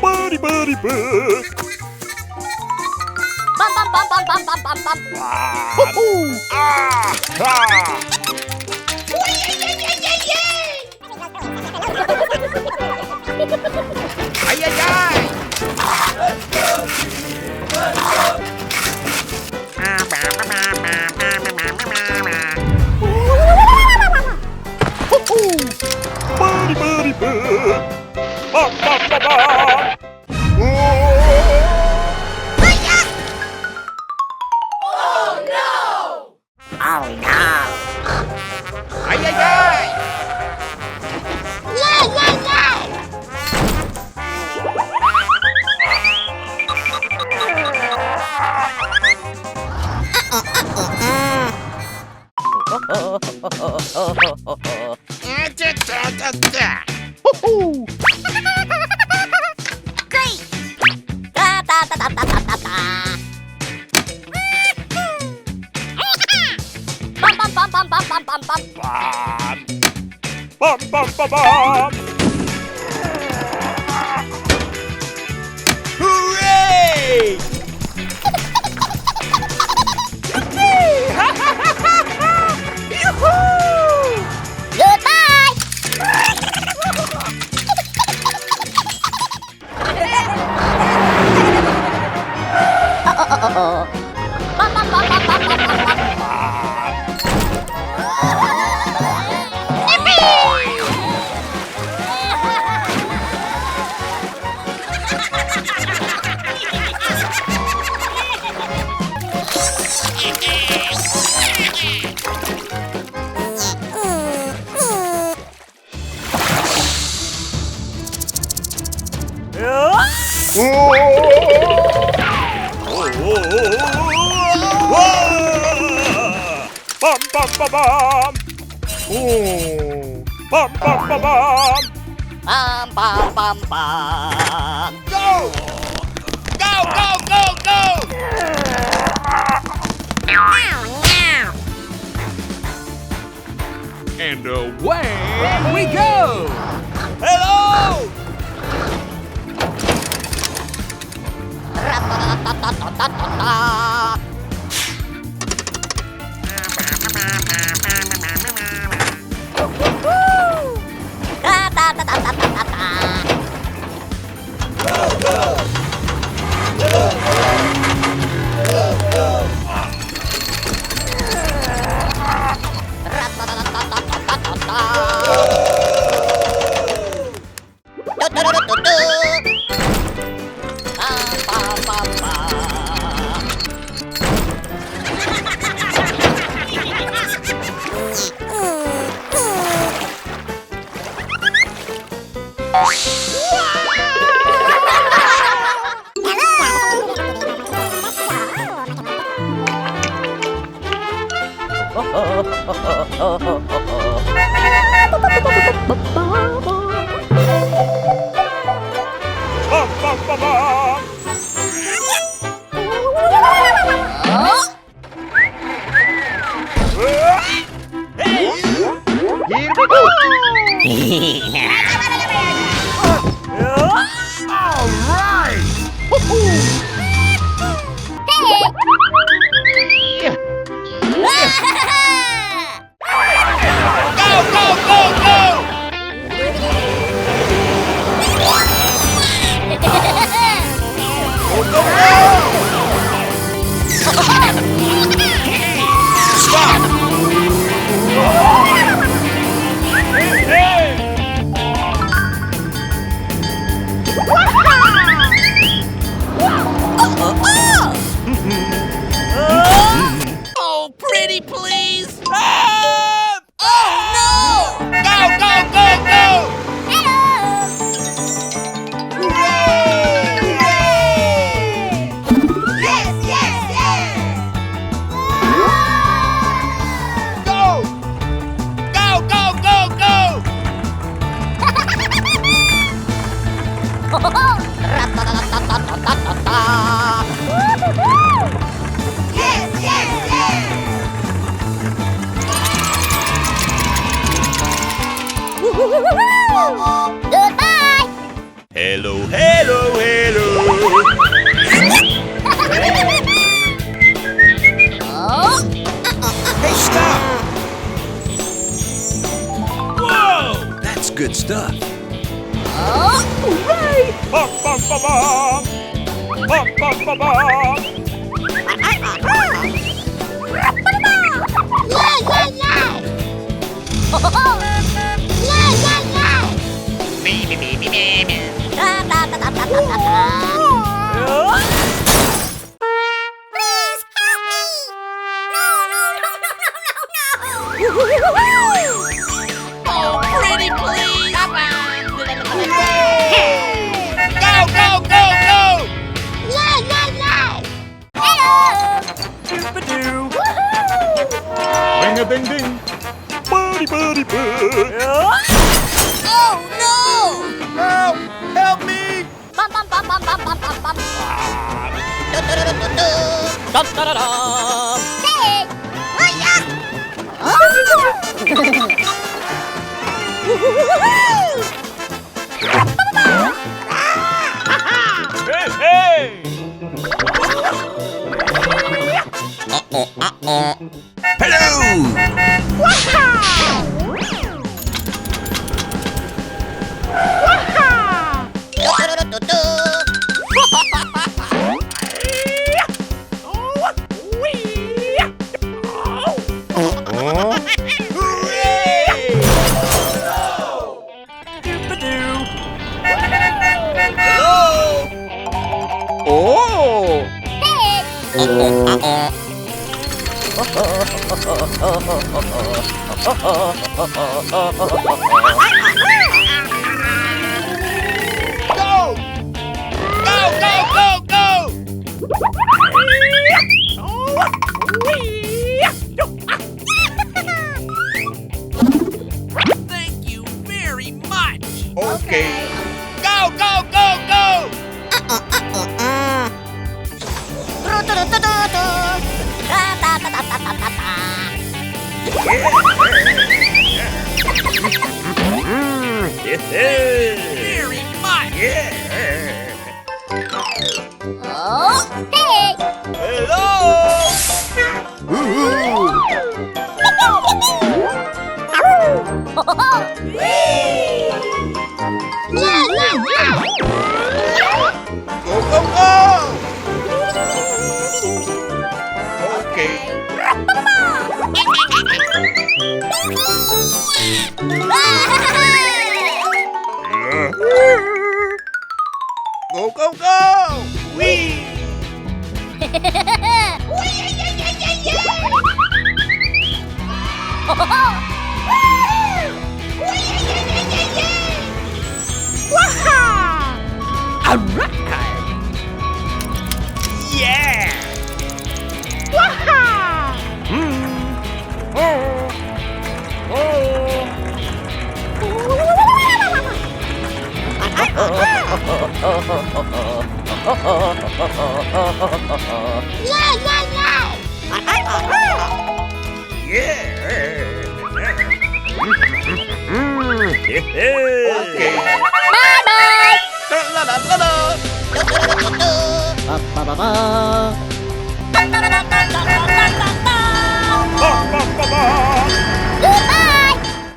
Buddy, buddy, bud. Bum bum bum bum bum bum bum bum. Ay, ay, ay. Buddy, buddy, bud. Bum, bum, bum, bum. Ay, ay, ay. Great. Da da da da da da da da. Bum bum bum bum bum bum bum bum. Bum, bum, bum, bum. Hooray! Goodbye. Bum bum bum bum bum bum bum bum. Bum, bum, bum, bum. Oh. Bum, bum, bum, bum. Bum bum bum bum. Go! Go, go, go, go! And away we go! Hello! Ra-ta-ta-ta-ta-ta-ta-ta. Hello, hello, hello. Hey, stop! Whoa! That's good stuff. Hooray! Bum, bum, bum, bum. Bum, bum, bum, bum. Me, me, me, me, me, me. Please help me! No! Oh, pretty please! Go, go, go, go! Hello! Doop-a-doo. Ring-a-ding-ding. Buddy-buddy-boo. Oh no! Help! Help me! Bum. Dum-da-da-dum. Hey! Hiya! Hey, hey! Hello! Doop-a-doo. Hello! Oh! Hey! Go! Go, go, go, go! Thank you very much! Okay. Go, go, go, go! Very much! Oh, hey! Go, go, go! Okay. Go, go, go! Whee! Yeah! Okay. Bye-bye! La la la la la. Ba-ba-ba.